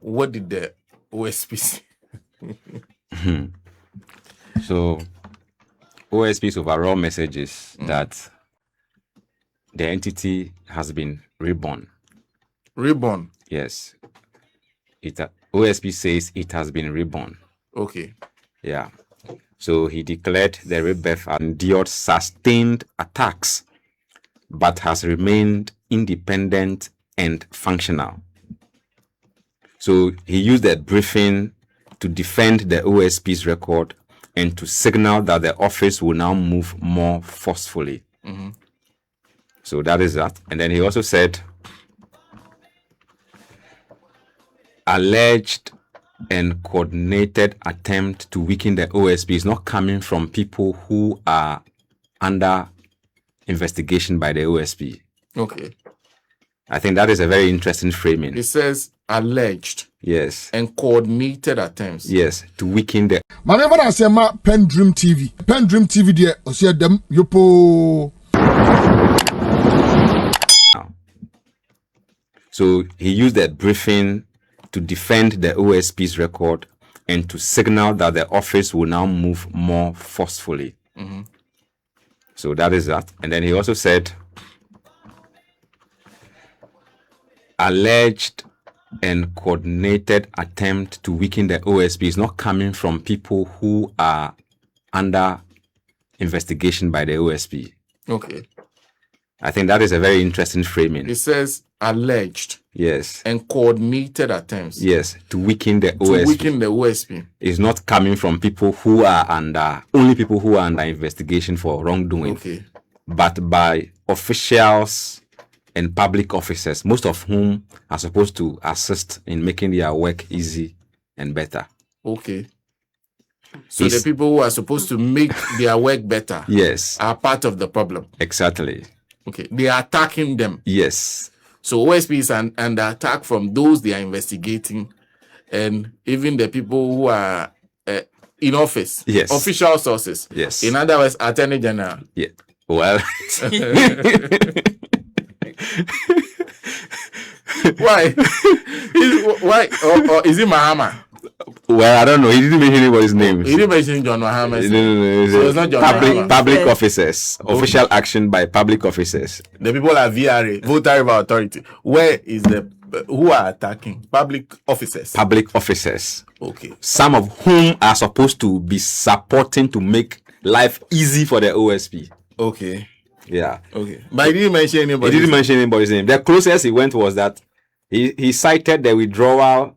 what did the OSP say? So, OSP's overall message is that the entity has been reborn. Reborn. Yes. OSP says it has been reborn. Okay. Yeah. So he declared the rebirth endured sustained attacks, but has remained independent and functional. So he used that briefing to defend the OSP's record and to signal that the office will now move more forcefully. So that is that. And then he also said, alleged and coordinated attempt to weaken the OSP is not coming from people who are under investigation by the OSP. Okay. I think that is a very interesting framing. It says alleged. Yes. And coordinated attempts. Yes, to weaken the. My name is PENDREAM TV. PENDREAM TV there. I see them. Yopo. So he used that briefing to defend the OSP's record and to signal that the office will now move more forcefully. So that is that. And then he also said, alleged and coordinated attempt to weaken the OSP is not coming from people who are under investigation by the OSP. Okay. I think that is a very interesting framing. It says alleged. Yes. And coordinated attempts. Yes, to weaken the OSP. To weaken the OSP. Is not coming from people who are only people who are under investigation for wrongdoing. Okay. But by officials and public officers, most of whom are supposed to assist in making their work easy and better. Okay. So the people who are supposed to make their work better, yes, are part of the problem. Exactly. Okay. They are attacking them. Yes. So OSP is under attack from those they are investigating, and even the people who are in office. Yes. Official sources. Yes. In other words, Attorney General. Yeah. Well. Why? Why? Or is it Mahama? Well, I don't know. He didn't mention anybody's name. He didn't mention John Mahama. No. So it's not John Mahama. Public officers. Official action by public officers. The people are VRA, Voter River Authority. Where is who are attacking? Public officers. Public officers. Okay. Some of whom are supposed to be supporting to make life easy for the OSP. Okay. Yeah. Okay. But he didn't mention anybody. He didn't mention anybody's name. The closest he went was that he cited the withdrawal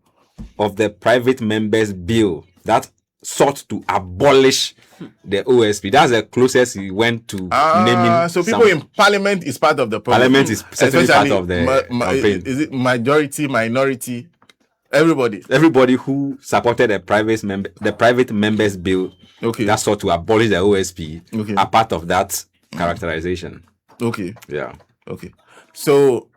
of the private members bill that sought to abolish the OSP. That's the closest he went to naming. So people in parliament is part of the problem. Parliament is certainly part of the campaign. Is it majority, minority? Everybody who supported the private members bill, okay, that sought to abolish the OSP, okay, are part of that characterization. Okay. Yeah. Okay. So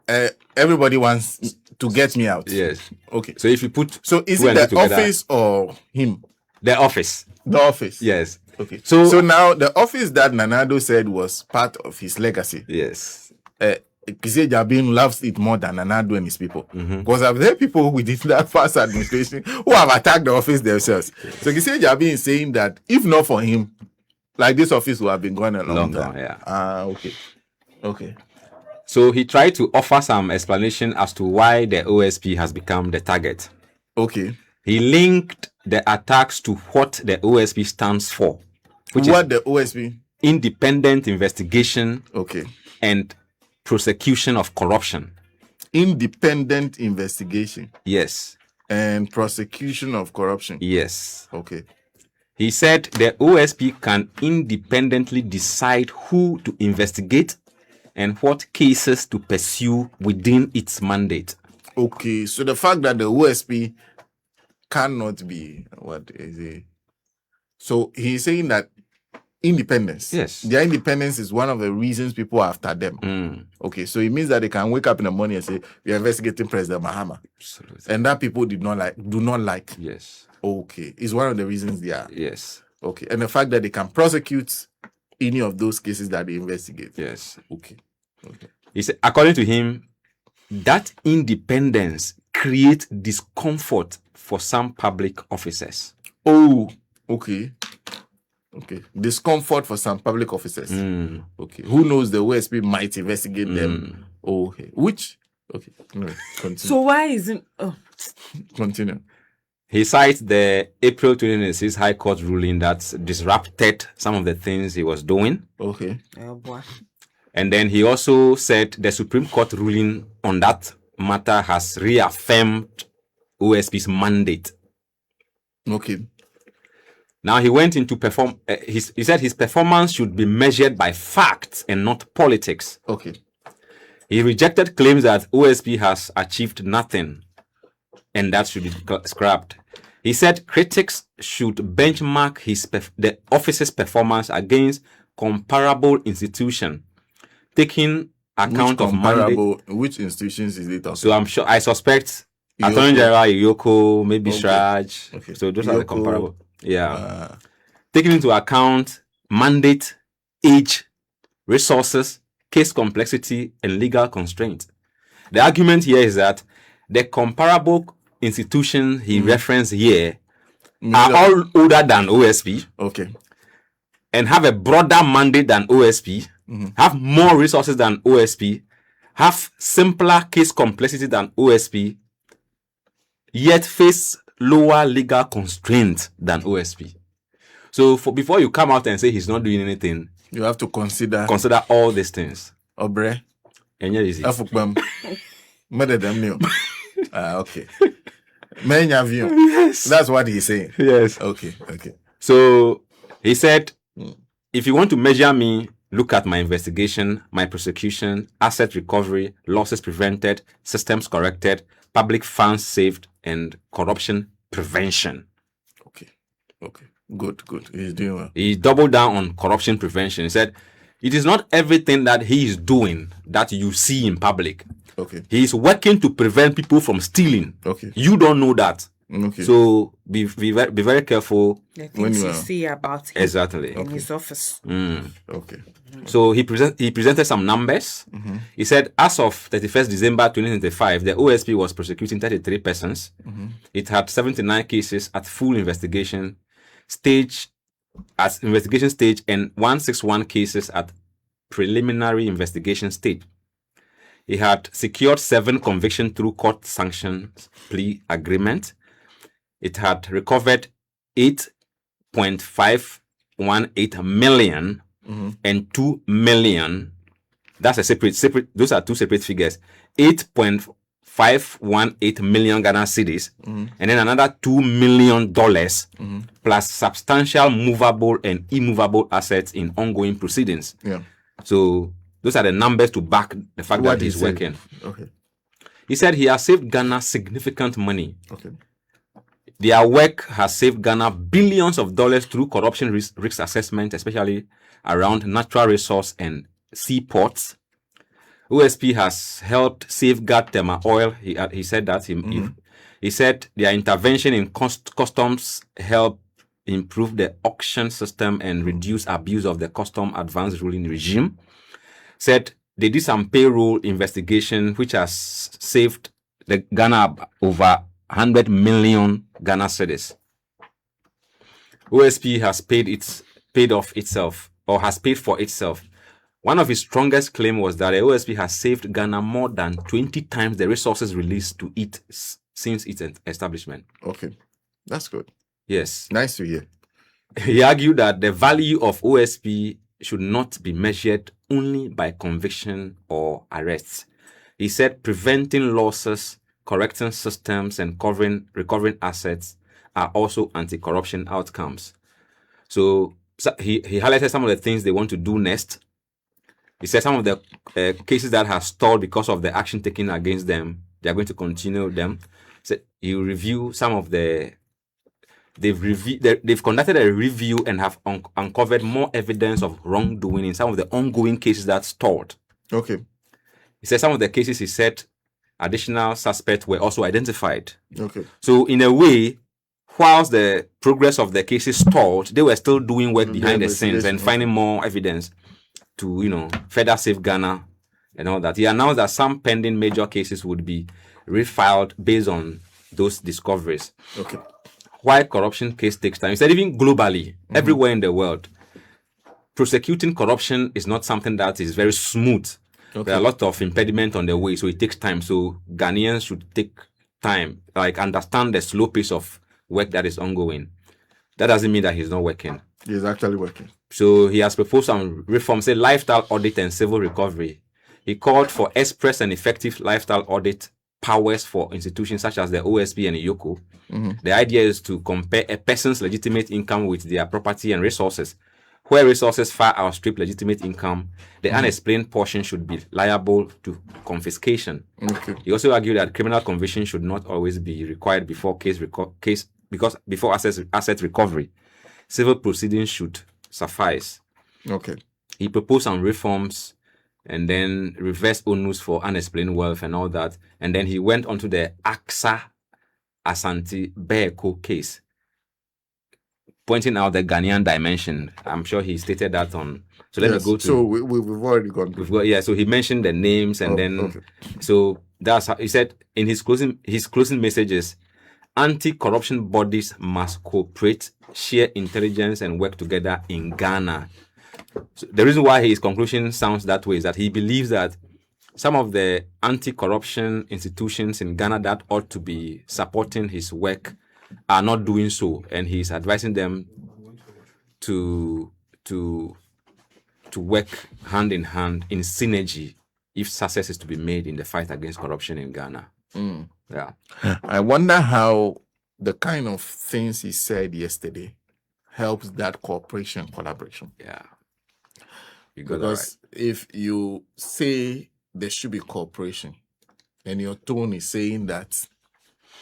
everybody wants to get me out. Yes. Okay. So if you put, so is it the office or him? The office. The office. Yes. Okay. So now the office that Nanado said was part of his legacy. Yes. Kisei Jabin loves it more than Nanado and his people. Because I've heard people within that past administration who have attacked the office themselves. Yes. So Kisei Jabin is saying that if not for him, like this office would have been going a long time. Yeah. Okay. Okay. So he tried to offer some explanation as to why the OSP has become the target. Okay. He linked the attacks to what the OSP stands for. Which what is the OSP? Independent investigation. Okay. And prosecution of corruption. Independent investigation. Yes. And prosecution of corruption. Yes. Okay. He said the OSP can independently decide who to investigate and what cases to pursue within its mandate. Okay, so the fact that the OSP cannot be, what is it? So he's saying that independence. Yes. Their independence is one of the reasons people are after them. Okay, so it means that they can wake up in the morning and say, we are investigating President Mahama. Absolutely. And that people do not like. Yes. Okay, it's one of the reasons they are. Yes. Okay, and the fact that they can prosecute any of those cases that they investigate. Yes. Okay. Okay. He said, according to him, that independence create discomfort for some public officers. Oh, okay. Okay. Discomfort for some public officers. Okay. Who knows, the OSP might investigate them. Oh, okay. Which? Okay. No, continue. So why isn't... Oh. Continue. He cites the April 2006 High Court ruling that disrupted some of the things he was doing. Okay. Oh, boy. And then he also said the Supreme Court ruling on that matter has reaffirmed OSP's mandate. Okay. Now he went into he said his performance should be measured by facts and not politics. Okay. He rejected claims that OSP has achieved nothing and that should be scrapped. He said critics should benchmark the office's performance against comparable institutions, taking account of mandate. Which institutions is it talking? So I suspect Attorney General Yoko, maybe Shraj. Okay. So those are the comparable. Yeah. Taking into account mandate, age, resources, case complexity, and legal constraints. The argument here is that the comparable institutions he referenced here are all older than OSP. Okay. And have a broader mandate than OSP, have more resources than OSP, have simpler case complexity than OSP, yet face lower legal constraints than OSP. So before you come out and say he's not doing anything, you have to consider all these things. Obre. And is it? Okay. Yes. That's what he's saying. Yes. Okay. So he said, if you want to measure me, look at my investigation, my prosecution, asset recovery, losses prevented, systems corrected, public funds saved, and corruption prevention. Okay. Good. He's doing well. He doubled down on corruption prevention. He said, it is not everything that he is doing that you see in public. Okay. He is working to prevent people from stealing. Okay. You don't know that. Okay. So be very careful. The things you see about him exactly in his office. Okay. So he presented some numbers. He said, as of 31st December 2025, the OSP was prosecuting 33 persons. It had 79 cases at full investigation stage, and 161 cases at preliminary investigation stage. He had secured 7 convictions through court sanctions plea agreement. It had recovered 8.518 million and 2 million. That's a separate. Those are two separate figures. 8.518 million Ghana cedis, and then another $2 million plus substantial movable and immovable assets in ongoing proceedings. Yeah. So those are the numbers to back the fact that he's working. Okay. He said he has saved Ghana significant money. Okay. Their work has saved Ghana billions of dollars through corruption risk assessment, especially around natural resource and seaports. OSP has helped safeguard Tema Oil. He said that. He said their intervention in customs helped improve the auction system and reduce abuse of the custom advance ruling regime. Said they did some payroll investigation which has saved the Ghana over 100 million Ghana cedis. OSP has paid for itself. One of his strongest claims was that the OSP has saved Ghana more than 20 times the resources released to it since its establishment. Okay, that's good. Yes. Nice to hear. He argued that the value of OSP should not be measured only by conviction or arrests. He said preventing losses, correcting systems, and recovering assets are also anti-corruption outcomes. So he highlighted some of the things they want to do next. He said some of the cases that have stalled because of the action taken against them, they are going to continue them. So he will review some of the. They've conducted a review and have uncovered more evidence of wrongdoing in some of the ongoing cases that stalled. Okay. He said some of the cases, he said additional suspects were also identified. Okay. So in a way, whilst the progress of the cases stalled, they were still doing work behind the scenes and finding more evidence to, further save Ghana and all that. He announced that some pending major cases would be refiled based on those discoveries. Okay. Why corruption case takes time? He said even globally, everywhere in the world, prosecuting corruption is not something that is very smooth. Okay. There are a lot of impediments on the way, so it takes time. So Ghanaians should take time, like understand the slow pace of work that is ongoing. That doesn't mean that he's not working. He's actually working. So he has proposed some reforms, say lifestyle audit and civil recovery. He called for express and effective lifestyle audit powers for institutions such as the OSP and the YOCO. The idea is to compare a person's legitimate income with their property and resources. Where resources far outstrip legitimate income, the unexplained portion should be liable to confiscation. Okay. He also argued that criminal conviction should not always be required before before asset recovery. Civil proceedings should suffice. Okay. He proposed some reforms and then reverse onus for unexplained wealth and all that. And then he went on to the AXA Asante Beko case, pointing out the Ghanaian dimension. I'm sure he stated that on. So let me go to. So we've already gone. We've got, yeah. So he mentioned the names and then. So that's how he said in his closing messages, anti-corruption bodies must cooperate, share intelligence, and work together in Ghana. So the reason why his conclusion sounds that way is that he believes that some of the anti-corruption institutions in Ghana that ought to be supporting his work are not doing so, and he's advising them to work hand in hand in synergy if success is to be made in the fight against corruption in Ghana. Yeah. I wonder how the kind of things he said yesterday helps that cooperation, collaboration. Yeah. You got Because if you say there should be cooperation and your tone is saying that,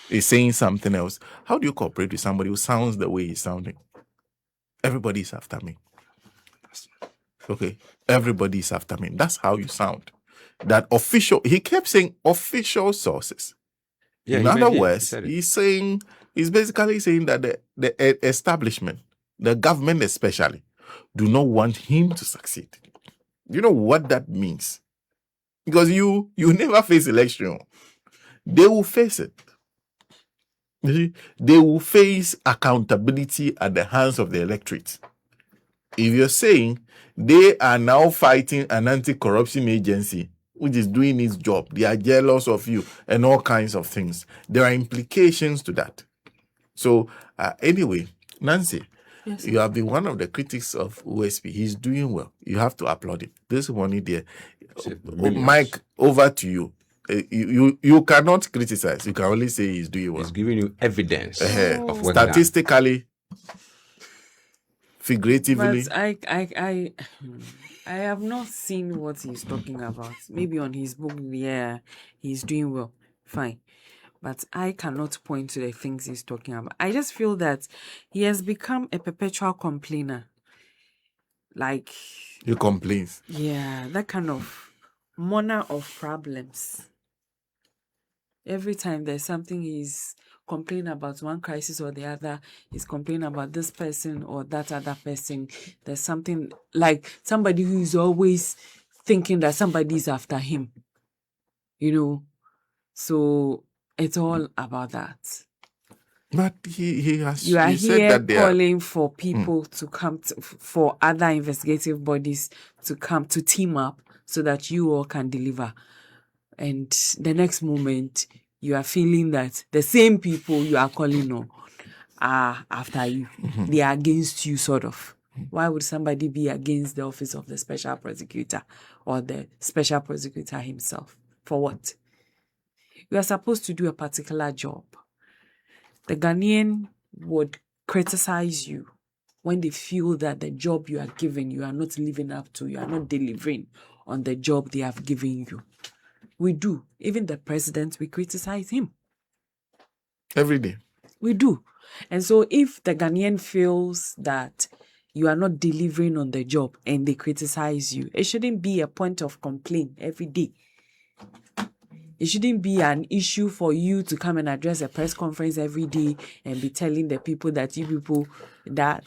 is saying something else, how do you cooperate with somebody who sounds the way he's sounding? Everybody's after me. Okay. Everybody's after me. That's how you sound. That official, he kept saying official sources. Yeah, in other words, he's basically saying that the establishment, the government especially, do not want him to succeed. You know what that means? Because you never face election. They will face it. They will face accountability at the hands of the electorate. If you're saying they are now fighting an anti-corruption agency which is doing its job, they are jealous of you and all kinds of things, there are implications to that. So anyway, Nancy, Yes, you have been one of the critics of OSP. He's doing well. You have to applaud him. This money there. Mike, over to you. You cannot criticize. You can only say he's doing well. He's giving you evidence of work statistically, figuratively. but I have not seen what he's talking about. Maybe on his book, yeah, he's doing well. Fine. But I cannot point to the things he's talking about. I just feel that he has become a perpetual complainer. Like, He complains. yeah, that kind of mourner of problems. Every time there's something he's complaining about, one crisis or the other, he's complaining about this person or that other person. There's something like somebody who's always thinking that somebody's after him. So it's all about that. But he has. You are he said here that they are. calling for people to come for other investigative bodies to come to team up so that you all can deliver. And the next moment, you are feeling that the same people you are calling on are after you. They are against you, sort of. Why would somebody be against the office of the special prosecutor or the special prosecutor himself? For what? You are supposed to do a particular job. The Ghanaian would criticize you when they feel that the job you are given, you are not living up to, you are not delivering on the job they have given you. We do. Even the president, we criticize him. Every day. We do. And so if the Ghanaian feels that you are not delivering on the job and they criticize you, it shouldn't be a point of complaint every day. It shouldn't be an issue for you to come and address a press conference every day and be telling the people that you people that.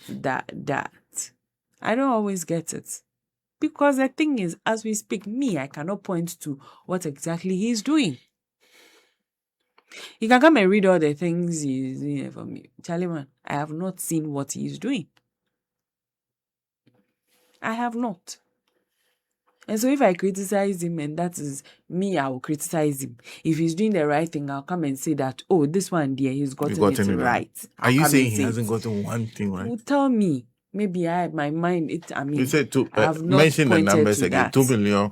I don't always get it. Because the thing is, as we speak, I cannot point to what exactly he's doing. He can come and read all the things he's doing for me. Charlie man, I have not seen what he's doing. I have not. And so if I criticize him and that is me, I will criticize him. If he's doing the right thing, I'll come and say that, oh, this one there, he's gotten it right. Are you saying he hasn't gotten one thing right? You tell me. Maybe my mind, you said I have not mention the numbers again. that. 2 million.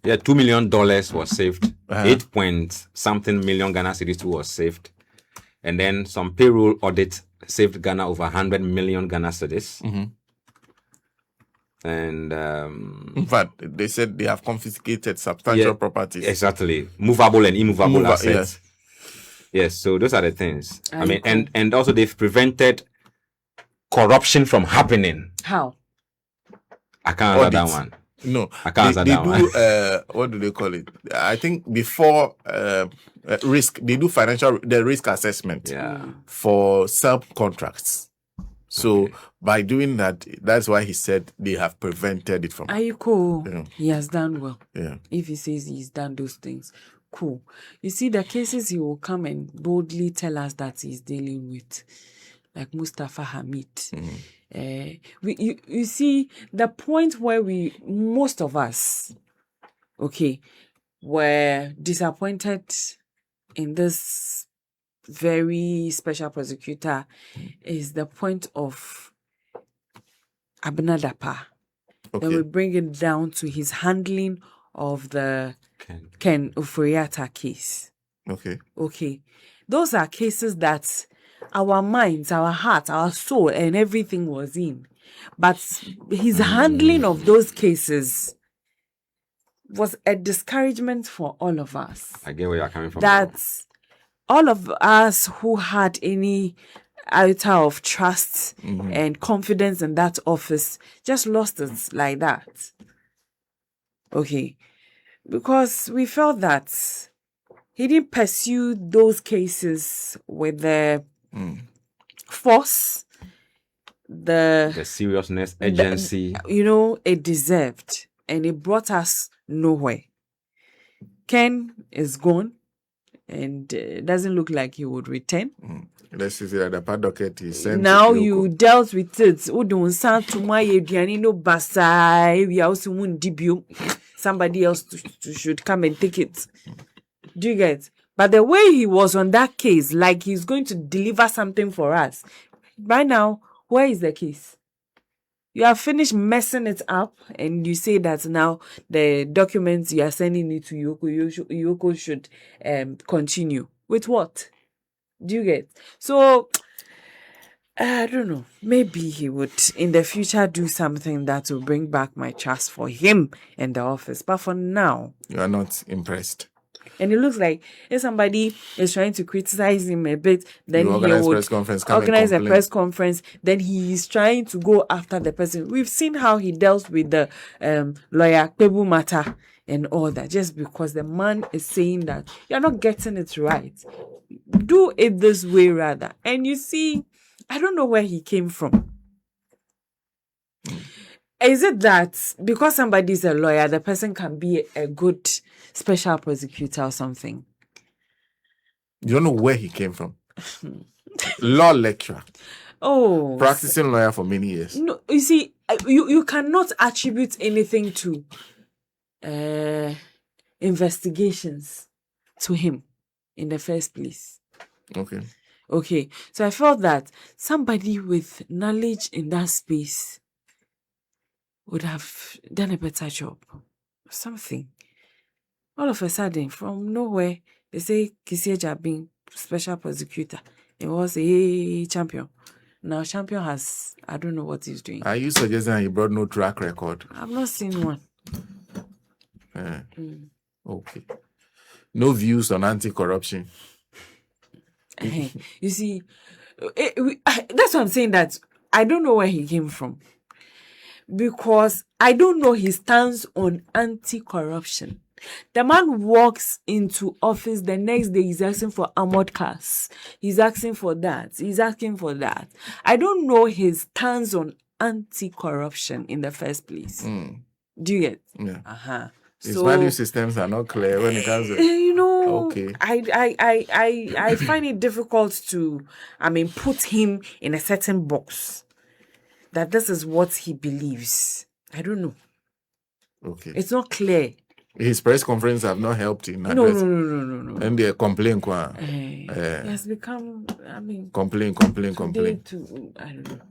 Yeah, $2 million was saved. 8 point something million Ghana cedis was saved. And then some payroll audit saved Ghana over 100 million Ghana cedis. And in fact, they said they have confiscated substantial properties. Exactly. Movable and immovable assets. Yes, so those are the things. I mean, and also they've prevented corruption from happening. How? I can't answer that one. No, I can't answer that one. What do they call it? I think before risk, they do the risk assessment for subcontracts. So by doing that, that's why he said they have prevented it from. Are you cool? Yeah. He has done well. Yeah. If he says he's done those things, cool. You see, the cases he will come and boldly tell us that he's dealing with, like Mustafa Hamid. You see, the point where most of us, were disappointed in this very special prosecutor is the point of Abinadapa. Then we bring it down to his handling of the Ken Oforiatta case. Okay. Those are cases that our minds, our heart, our soul, and everything was in. But his handling of those cases was a discouragement for all of us. I get where you're coming from. That's all of us who had any iota of trust and confidence in that office just lost it like that. Because we felt that he didn't pursue those cases with the force, the seriousness, urgency. It deserved. And it brought us nowhere. Ken is gone. And it doesn't look like he would return. Let's see that the paddocket is sent. Now you dealt with it. Somebody else should come and take it. Do you get? But the way he was on that case, like he's going to deliver something for us. Right now, where is the case? You have finished messing it up, and you say that now the documents you are sending it to Yoko should continue. With what? Do you get? So, I don't know. Maybe he would, in the future, do something that will bring back my trust for him and the office. But for now... You are not impressed. And it looks like if somebody is trying to criticize him a bit, then he would organize a press conference. Then he is trying to go after the person. We've seen how he dealt with the lawyer Pebu Mata and all that. Just because the man is saying that you're not getting it right, do it this way rather. And you see, I don't know where he came from. Is it that because somebody is a lawyer, the person can be a good special prosecutor or something? You don't know where he came from. Law lecturer. Oh. Practicing lawyer for many years. No, you see, you cannot attribute anything to investigations to him in the first place. Okay. So I felt that somebody with knowledge in that space would have done a better job. Something. All of a sudden, from nowhere, they say Kisieja being special prosecutor. It was a champion. Now, champion has, I don't know what he's doing. Are you suggesting he brought no track record? I've not seen one. Okay. No views on anti-corruption. You see, that's what I'm saying, that I don't know where he came from. Because I don't know his stance on anti-corruption. The man walks into office, the next day he's asking for armored cars. He's asking for that. He's asking for that. I don't know his stance on anti-corruption in the first place. Do you get? Yeah. His So value systems are not clear when it comes to. you know, Okay. I find it difficult to, put him in a certain box that this is what he believes. I don't know. Okay. It's not clear. His press conference have not helped in No. address. And they complain. He has become, Complain. today to, I don't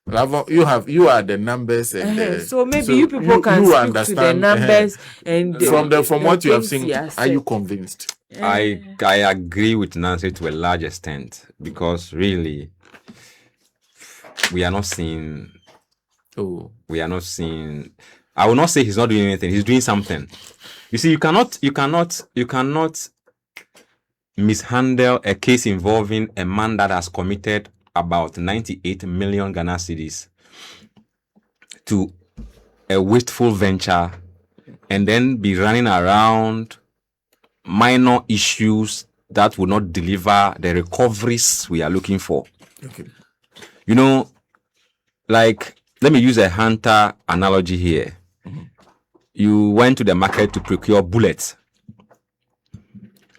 know. You are the numbers and so maybe you people can speak understand, to the numbers and from what you have seen. things Are you convinced? I agree with Nancy to a large extent, because really we are not seeing. We are not seeing. I will not say he's not doing anything. He's doing something. You see, you cannot mishandle a case involving a man that has committed about 98 million Ghana cedis to a wasteful venture and then be running around minor issues that will not deliver the recoveries we are looking for. Okay. You know, like, let me use a hunter analogy here. You went to the market to procure bullets,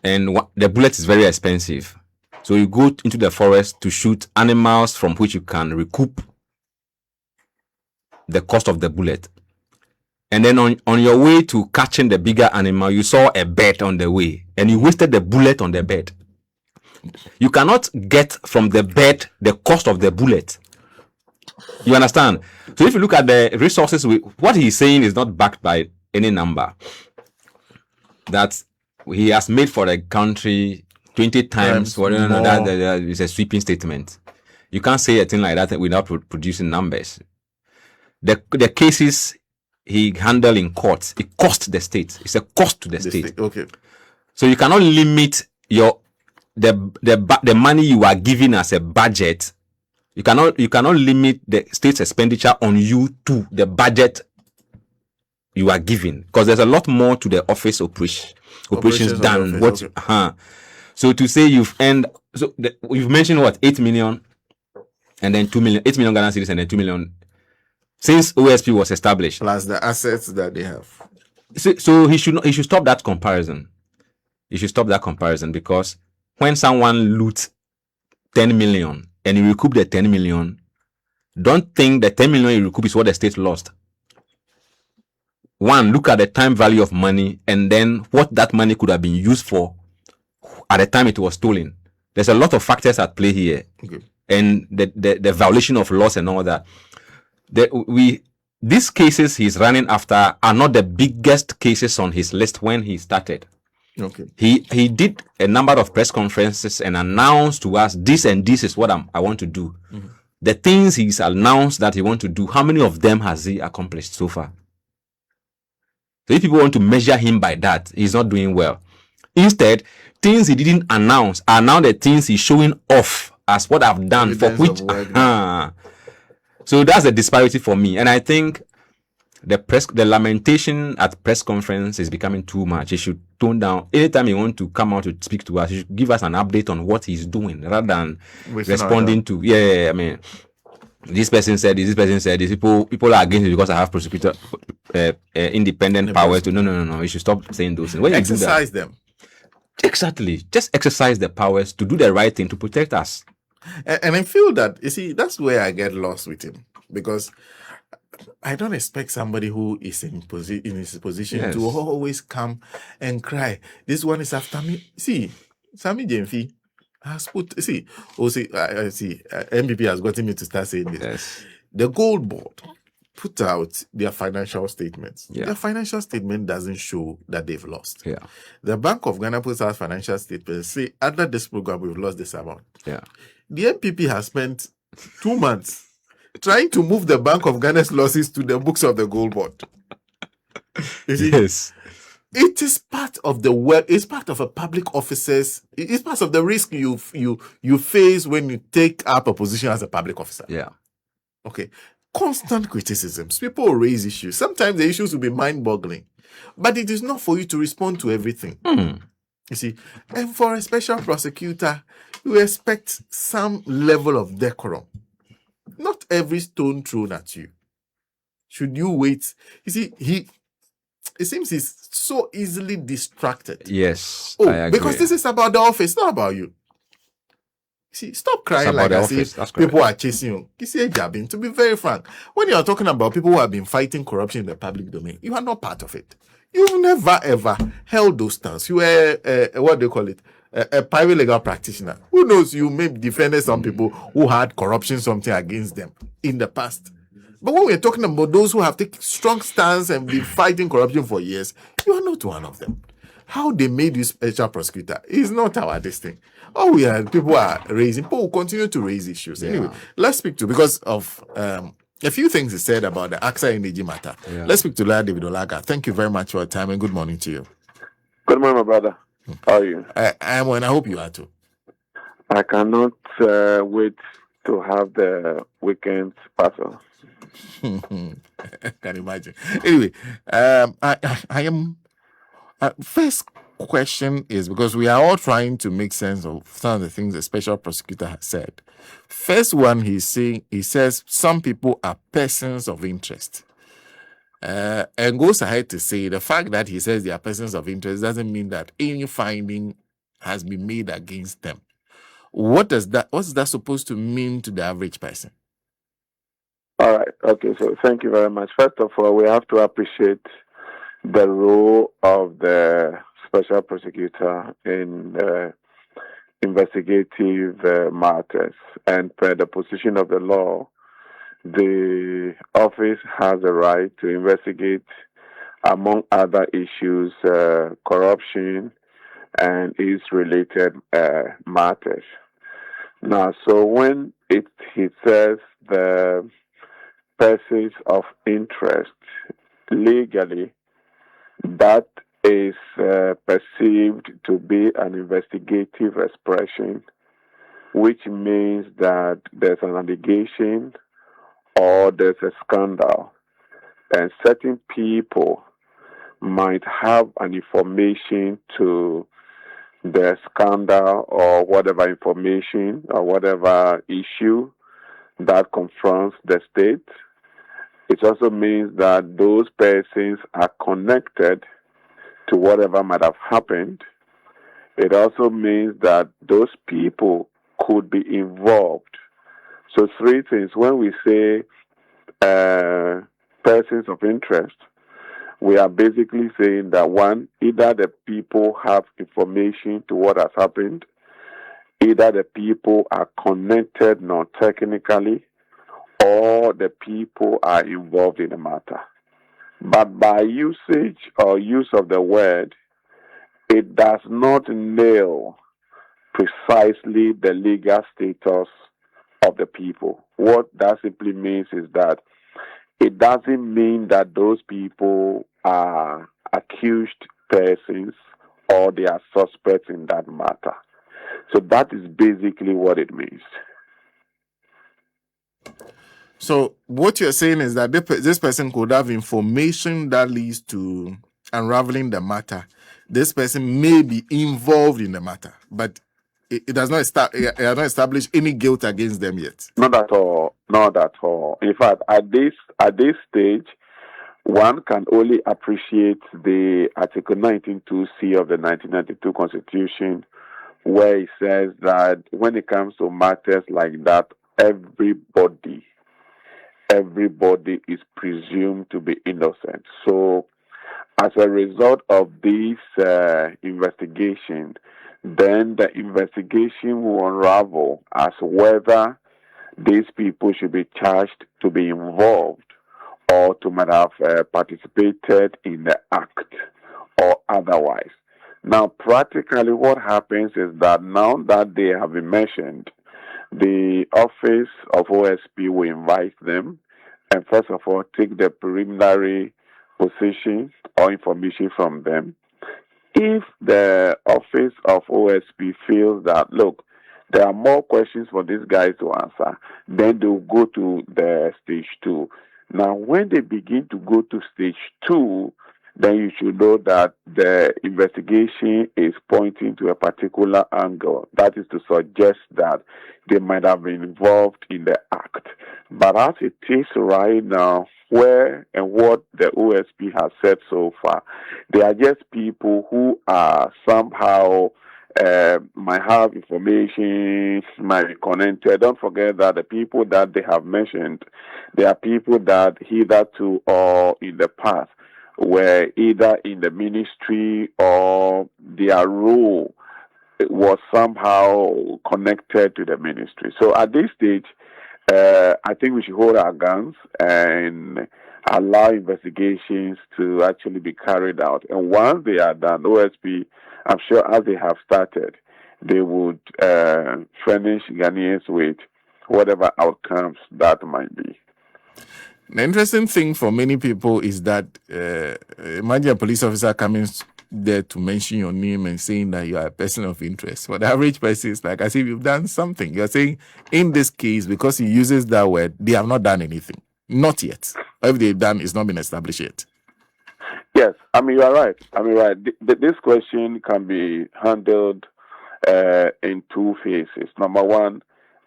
and the bullet is very expensive. So you go into the forest to shoot animals from which you can recoup the cost of the bullet. And then on your way to catching the bigger animal, you saw a bird on the way, and you wasted the bullet on the bird. You cannot get from the bird the cost of the bullet. You understand? So if you look at the resources, what he's saying is not backed by any number. That he has made for the country 20 times whatever. That is a sweeping statement. You can't say a thing like that without producing numbers. The cases he handled in courts, it cost the state. It's a cost to the state. Okay. So you cannot limit the money you are giving as a budget. You cannot limit the state's expenditure on you to the budget you are giving, because there's a lot more to the office operations than what. Okay. So to say you've mentioned what, 8 million, and then 2 million, 8 million Ghana cedis, and then 2 million since OSP was established, plus the assets that they have. So he should stop that comparison. He should stop that comparison, because when someone loots 10 million and you recoup the 10 million, don't think the 10 million you recoup is what the state lost. One, look at the time value of money, and then what that money could have been used for at the time it was stolen. There's a lot of factors at play here. Okay. And the violation of laws and all that. These cases he's running after are not the biggest cases on his list when he started. Okay. He did a number of press conferences and announced to us, this and this is what I want to do. Mm-hmm. The things he's announced that he wants to do, how many of them has he accomplished so far? So if people want to measure him by that, he's not doing well. Instead, things he didn't announce are now the things he's showing off as what I've done, evidence for which. So that's the disparity for me. And I think the lamentation at press conference is becoming too much. He should tone down. Anytime he wants to come out to speak to us, he should give us an update on what he's doing rather than responding to, this person said this, people are against it because I have prosecutor independent powers to. No. You should stop saying those things. When exercise them. Exactly. Just exercise the powers to do the right thing to protect us. And I feel that, you see, that's where I get lost with him, because I don't expect somebody who is in his position to always come and cry. This one is after me. See, Sammy Jemfi has put, NPP has gotten me to start saying this. Yes. The Gold Board put out their financial statements. Yeah. Their financial statement doesn't show that they've lost. Yeah. The Bank of Ghana puts out financial statements, say, under this program, we've lost this amount. Yeah. The NPP has spent 2 months trying to move the Bank of Ghana's losses to the books of the Gold Board. You see? Yes. It is part of the work. It's part of a public officer's. It's part of the risk you face when you take up a position as a public officer. Yeah. Okay. Constant criticisms. People will raise issues. Sometimes the issues will be mind-boggling, but it is not for you to respond to everything. You see, and for a special prosecutor, you expect some level of decorum. Not every stone thrown at you. Should you wait? You see, it seems he's so easily distracted. Yes, Oh, I agree. because this is about the office, not about you. See, stop crying about like the as office, if that's correct. people are chasing you. You see, Jabin, to be very frank, when you are talking about people who have been fighting corruption in the public domain, you are not part of it. You've never ever held those stands. You were what do you call it? A private legal practitioner. Who knows? You may defend some people who had corruption something against them in the past. But when we're talking about those who have taken strong stance and been fighting corruption for years, you are not one of them. How they made you special prosecutor is not our this thing. All we are, people are raising, people will continue to raise issues. Anyway, let's speak to, because of a few things he said about the AXA energy matter. Let's speak to Lawyer David Olaga. Thank you very much for your time and good morning to you. Good morning, my brother. How are you? I am, and I hope you are too. I cannot wait to have the weekend parcel. Can imagine. Anyway, I am. First question is, because we are all trying to make sense of some of the things the special prosecutor has said. First one, he says some people are persons of interest. And goes ahead to say the fact that he says they are persons of interest doesn't mean that any finding has been made against them. What's that supposed to mean to the average person? All right. Okay. So thank you very much. First of all, we have to appreciate the role of the special prosecutor in investigative matters, and per the position of the law, the office has a right to investigate, among other issues, corruption and its related matters. Now, so when he says the persons of interest, legally, that is perceived to be an investigative expression, which means that there's an allegation or there's a scandal, and certain people might have an information to the scandal or whatever information or whatever issue that confronts the state. It also means that those persons are connected to whatever might have happened. It also means that those people could be involved. So three things. When we say persons of interest, we are basically saying that one, either the people have information to what has happened, either the people are connected non-technically, or the people are involved in the matter. But by usage or use of the word, it does not nail precisely the legal status of the people. What that simply means is that it doesn't mean that those people are accused persons or they are suspects in that matter. So that is basically what it means. So what you're saying is that this person could have information that leads to unraveling the matter. This person may be involved in the matter, but it does not establish any guilt against them yet. Not at all. Not at all. In fact, at this stage, one can only appreciate the Article 19(2)(c) of the 1992 Constitution, where it says that when it comes to matters like that, everybody is presumed to be innocent. So, as a result of this investigation, then the investigation will unravel as whether these people should be charged to be involved or to might have participated in the act or otherwise. Now, practically what happens is that now that they have been mentioned, the office of OSP will invite them and first of all take the preliminary position or information from them. If the office of OSP feels that, look, there are more questions for these guys to answer, then they'll go to the stage 2. Now, when they begin to go to stage 2, then you should know that the investigation is pointing to a particular angle. That is to suggest that they might have been involved in the act. But as it is right now, where and what the OSP has said so far, they are just people who are somehow might have information, might be connected. Don't forget that the people that they have mentioned, they are people that hitherto or in the past were either in the ministry or their role was somehow connected to the ministry. So at this stage, I think we should hold our guns and allow investigations to actually be carried out. And once they are done, OSP, I'm sure as they have started, they would furnish Ghanaians with whatever outcomes that might be. The interesting thing for many people is that imagine a police officer coming there to mention your name and saying that you are a person of interest. For the average person, it's like as if you've done something. You're saying in this case, because he uses that word, they have not done anything. Not yet. If they've done, it's not been established yet. Yes, I mean, you are right. This question can be handled in two phases. Number one,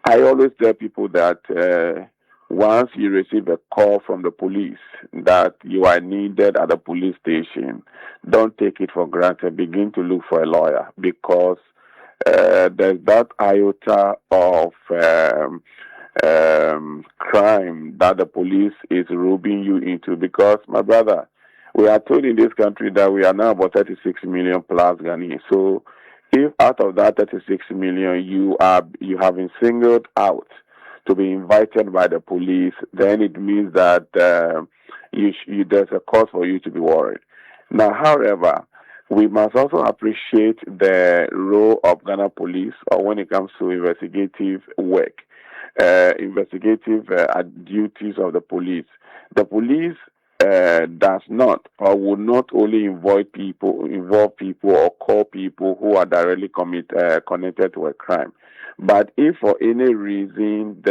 I always tell people that once you receive a call from the police that you are needed at the police station, don't take it for granted. Begin to look for a lawyer, because there's that iota of crime that the police is roping you into. Because, my brother, we are told in this country that we are now about 36 million plus Ghanaians. So if out of that 36 million you have been singled out to be invited by the police, then it means that there's a cause for you to be worried. Now, however, we must also appreciate the role of Ghana police, or when it comes to investigative work, investigative duties of the police. The police does not or will not only involve people or call people who are directly connected to a crime. But if for any reason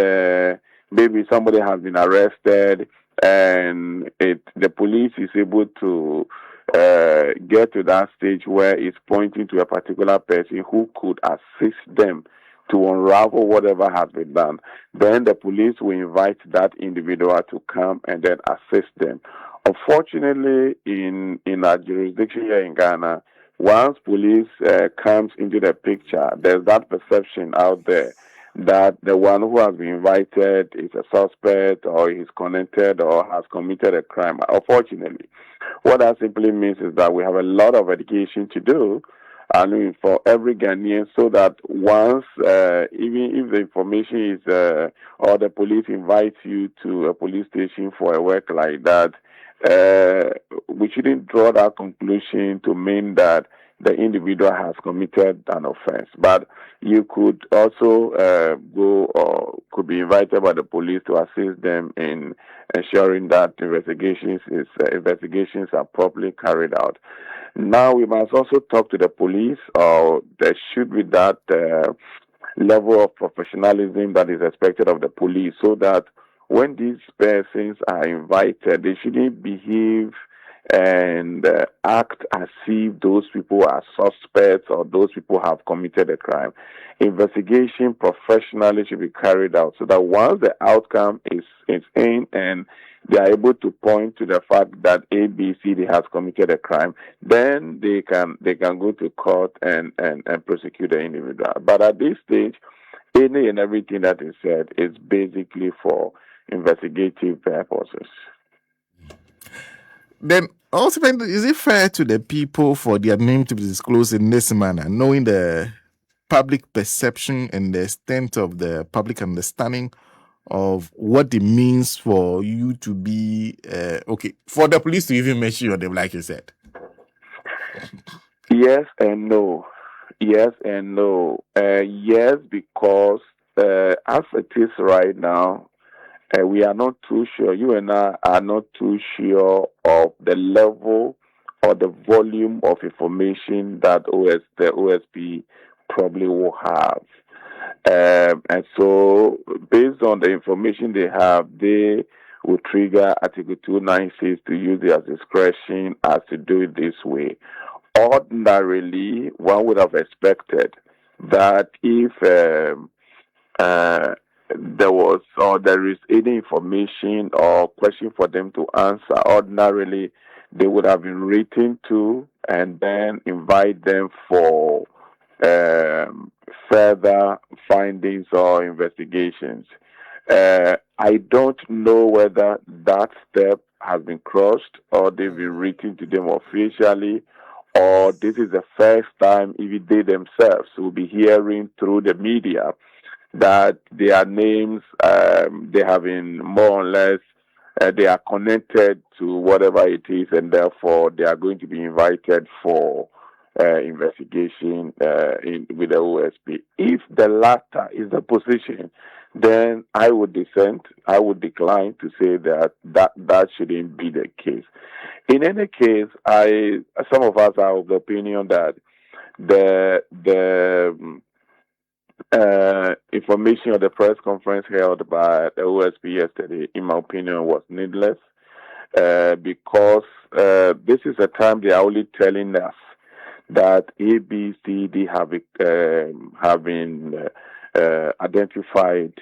maybe somebody has been arrested and the police is able to get to that stage where it's pointing to a particular person who could assist them to unravel whatever has been done, then the police will invite that individual to come and then assist them. Unfortunately, in our jurisdiction here in Ghana, once police comes into the picture, there's that perception out there that the one who has been invited is a suspect or is connected or has committed a crime. Unfortunately, what that simply means is that we have a lot of education to do, I mean, for every Ghanaian, so that once, even if the information is, or the police invites you to a police station for a work like that, we shouldn't draw that conclusion to mean that the individual has committed an offense. But you could also go or could be invited by the police to assist them in ensuring that investigations are properly carried out. Now we must also talk to the police, or there should be that level of professionalism that is expected of the police, so that when these persons are invited, they shouldn't behave and act as if those people are suspects or those people have committed a crime. Investigation professionally should be carried out, so that once the outcome is in and they are able to point to the fact that ABCD has committed a crime, then they can go to court and prosecute the individual. But at this stage, any and everything that is said is basically for investigative purposes. Then also, is it fair to the people for their name to be disclosed in this manner, knowing the public perception and the extent of the public understanding of what it means for you to be for the police to even mention your name, like you said? Yes and no. Yes and no. Yes, because as it is right now, we are not too sure. You and I are not too sure of the level or the volume of information that the OSP probably will have. And so, based on the information they have, they would trigger Article 296 to use their discretion as to do it this way. Ordinarily, one would have expected that if there was or there is any information or question for them to answer, ordinarily they would have been written to and then invite them for further findings or investigations. I don't know whether that step has been crossed or they've been written to them officially, or this is the first time even they themselves will be hearing through the media that their names, they have been more or less, they are connected to whatever it is, and therefore they are going to be invited for investigation with the OSP. If the latter is the position, then I would dissent. I would decline to say that shouldn't be the case. In any case, some of us are of the opinion that the information of the press conference held by the OSP yesterday, in my opinion, was needless because this is a time they are only telling us that A, B, C, D have been identified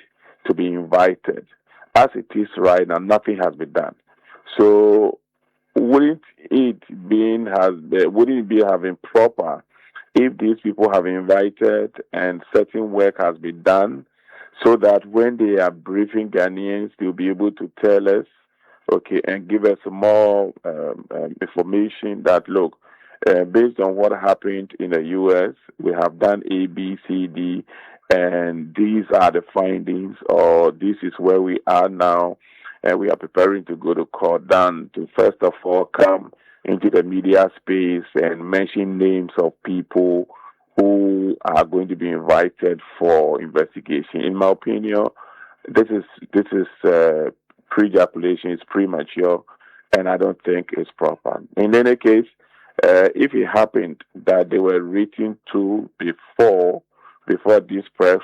to be invited. As it is right now, nothing has been done. So wouldn't it be having proper if these people have invited and certain work has been done, so that when they are briefing Ghanaians, they'll be able to tell us, okay, and give us more information that, look, based on what happened in the U.S., we have done A, B, C, D, and these are the findings, or this is where we are now, and we are preparing to go to court, than to first of all come into the media space and mention names of people who are going to be invited for investigation. In my opinion, this is pre-ejaculation, is premature, and I don't think it's proper. In any case, if it happened that they were written to before this press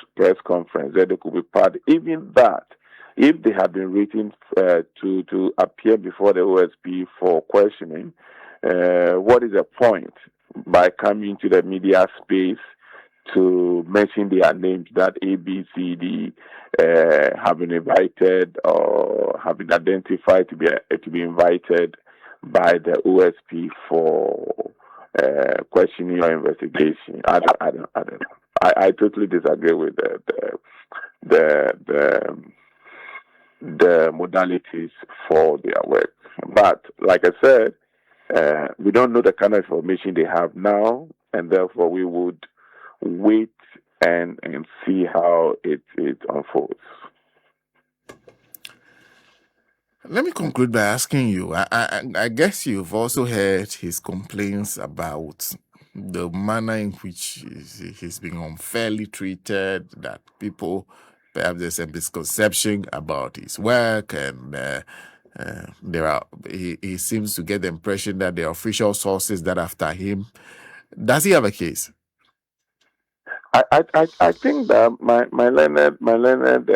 conference, that they could be part, even that, if they had been written to appear before the OSP for questioning, what is the point by coming to the media space to mention their names that A, B, C, D have been invited or have been identified to be invited by the OSP for questioning or investigation? I don't know. I totally disagree with the modalities for their work. But like I said, we don't know the kind of information they have now, and therefore we would wait and see how it unfolds. Let me conclude by asking you, I guess you've also heard his complaints about the manner in which he's being unfairly treated, that people, perhaps there's a misconception about his work, and he seems to get the impression that the official sources that after him. Does he have a case? I think that my learned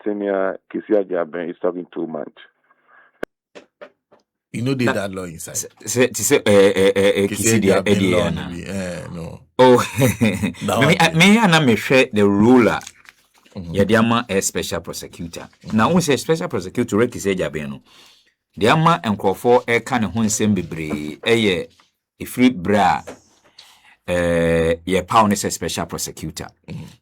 senior Kisia Jaben is talking too much. You know, did that law inside? No. Oh, me and I share the ruler. Yadiama a special prosecutor. Now, we say special prosecutor, Reki Sejabeno. Diama and Crawford a can of Hunsem Bibre, a free bra, ye pound is a special prosecutor.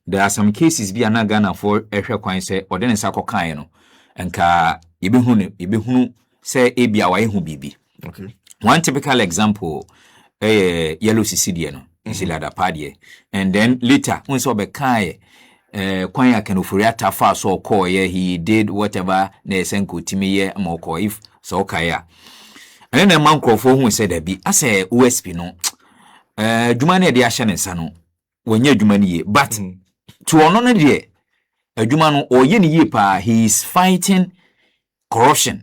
There are some cases be anagana for a coin say, or then a sako kaino, and ka ibihunu say ebia wa ehu bibi. Okay. One typical example, yellow Siciliano, Isilada Padie, and then later, when so be kai. Kwanya Kenufuriata fa so call he did whatever Nesenko Timie Moko if so kaya. And then a man call for who said be I say OSP no Jumani de Ashan and Sano when ye Jumani but to honor ye a Jumano or Yeni Yipa he is fighting corruption.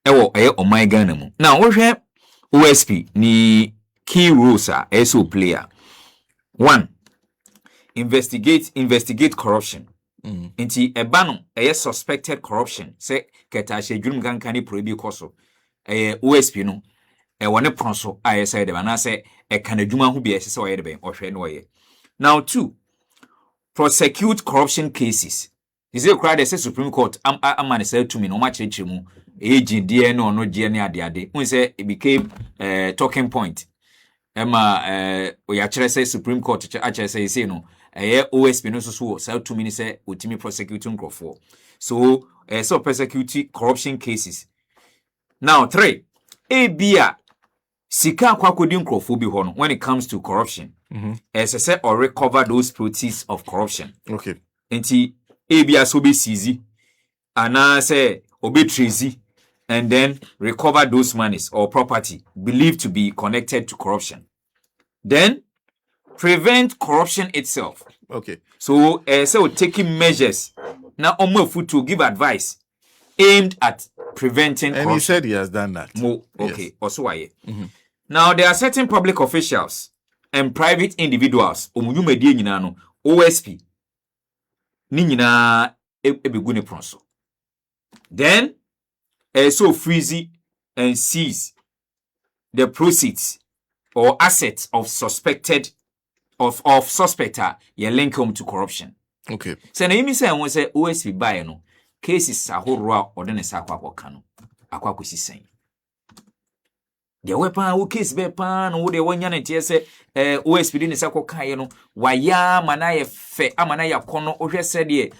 Ewo o my ganamo. Now what have OSP ni key rules are SO player. 1. Investigate corruption. Nti eba no suspected corruption say keta she dwum ganka ne probi koso OSP no wone pronso aye say de bana say kan adwuma ho bia se say oye de ben ohwe no oye. Now 2, prosecute corruption cases. Is it crowd say Supreme Court amane say to me no ma chechire mu agent die no no die ne ade when say it became talking point. Emma we actually say Supreme Court actually say no OSP no so say to me say utimi prosecuting crofo. So so prosecute corruption cases. Now 3, ebia sika kwakodi crofo bi ho no when it comes to corruption. As say or recover those proceeds of corruption. Okay. Enti ebia so be seize ana say obe tracy and then recover those monies or property believed to be connected to corruption. Then prevent corruption itself. Okay. So so taking measures now omo to give advice aimed at preventing and corruption. He said he has done that. Okay. Yes. Also why? Now there are certain public officials and private individuals omuyumedie nyina no OSP ni nyina ebegu ne pronso. Then so freeze and seize the proceeds or assets of suspected ye link them to corruption. Okay. So na yimi say won say OSP buy no cases ahoro a ode ne sa akwa no akwa kosisen. The weapon wo case be pan wo de wonya ne tie say OSP di ne sa kokan no waya manaye fe amanaye kono ohwe se de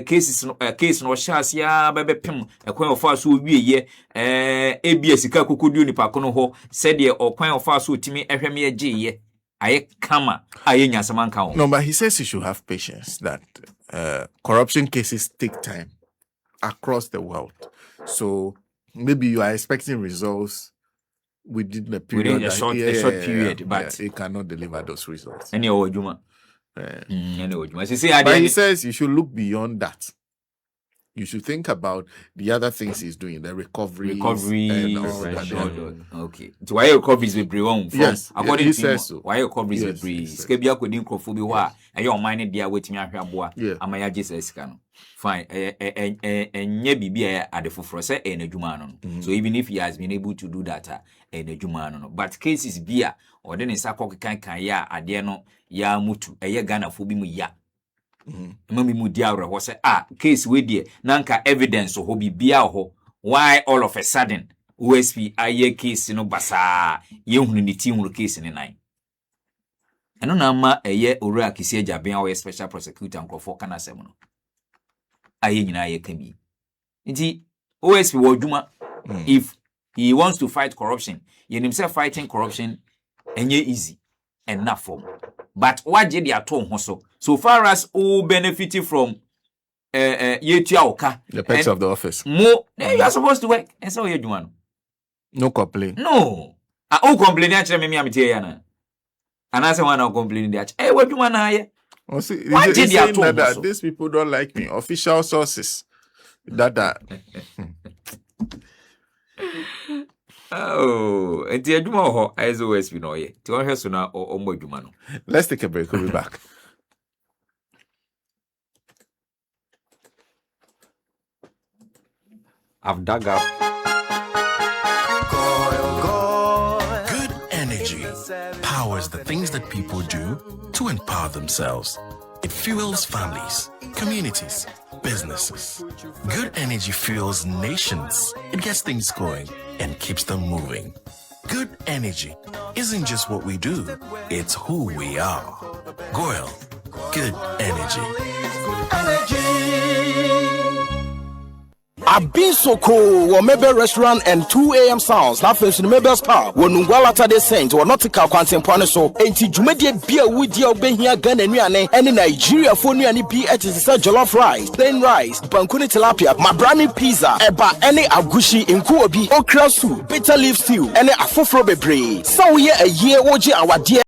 cases no case no chance ya bebe pem ekwan ofa so wieye ebia sika kokodu nipa kono ho se de okwan ofa so otimi ehwem ye geye aye kama aye nyasama nka ho. No, but he says you should have patience, that corruption cases take time across the world. So maybe you are expecting results within a period, within a short period, but it cannot deliver those results. Any ojuma. Any ojuma. But he says you should look beyond that. You should think about the other things he's doing, the recovery and all that. Okay. So why recoveries with Breon? Yes, according he to says so. Why recoveries with Bre? Skebia could incrophobia wa. And your mind there waiting at Rabois. Amaya Jesus can. Fine. And ye be at the Fufrose and a Jumano. So even if he has been able to do that, and a Jumano. But cases beer or then in Sako can ya adiano ya mutu a yagana fubimu ya. Mami mudiara was case with ye nanka evidence so hobi bia ho why all of a sudden OSP aye case no basa ye hunu ni team case ni nine eno na ma eye owura kisi ajaben awe special prosecutor nkrofo kana sem no aye nyina aye kami nti OSP wo dwuma if he wants to fight corruption ye himself fighting corruption enye easy and not form. But what did you atom hoso? So far as all benefiting from the perks of the office. More you are supposed to work. And so you do one. No complaint. No. I all complain actually me am tiana. And as one I complain that. Hey, what do you want? Why did you atom that these people don't like me? Official sources. That Oh, and the aduma ho as always we know ye. To her sooner or modumano. Let's take a break. We'll be back. I've dug up. Good energy powers the things that people do to empower themselves. It fuels families, communities, businesses. Good energy fuels nations. It gets things going and keeps them moving. Good energy isn't just what we do, it's who we are. Goyle, good energy. I've been so cool. Well, Mabel Restaurant and 2 a.m. sounds. Now, first in Mabel's Power. When Nungwala de Saint or Nautical Quantum Panaso. And to Jumedian beer with your Ben here, Gun and Riane. And in Nigeria, for any be at his jollof rice, plain rice, pancuni tilapia, mabrani pizza, eba any agushi in Kuobi, okra soup, bitter leaf stew, and a fofrobe brie. So, yeah, a year, OG, our dear.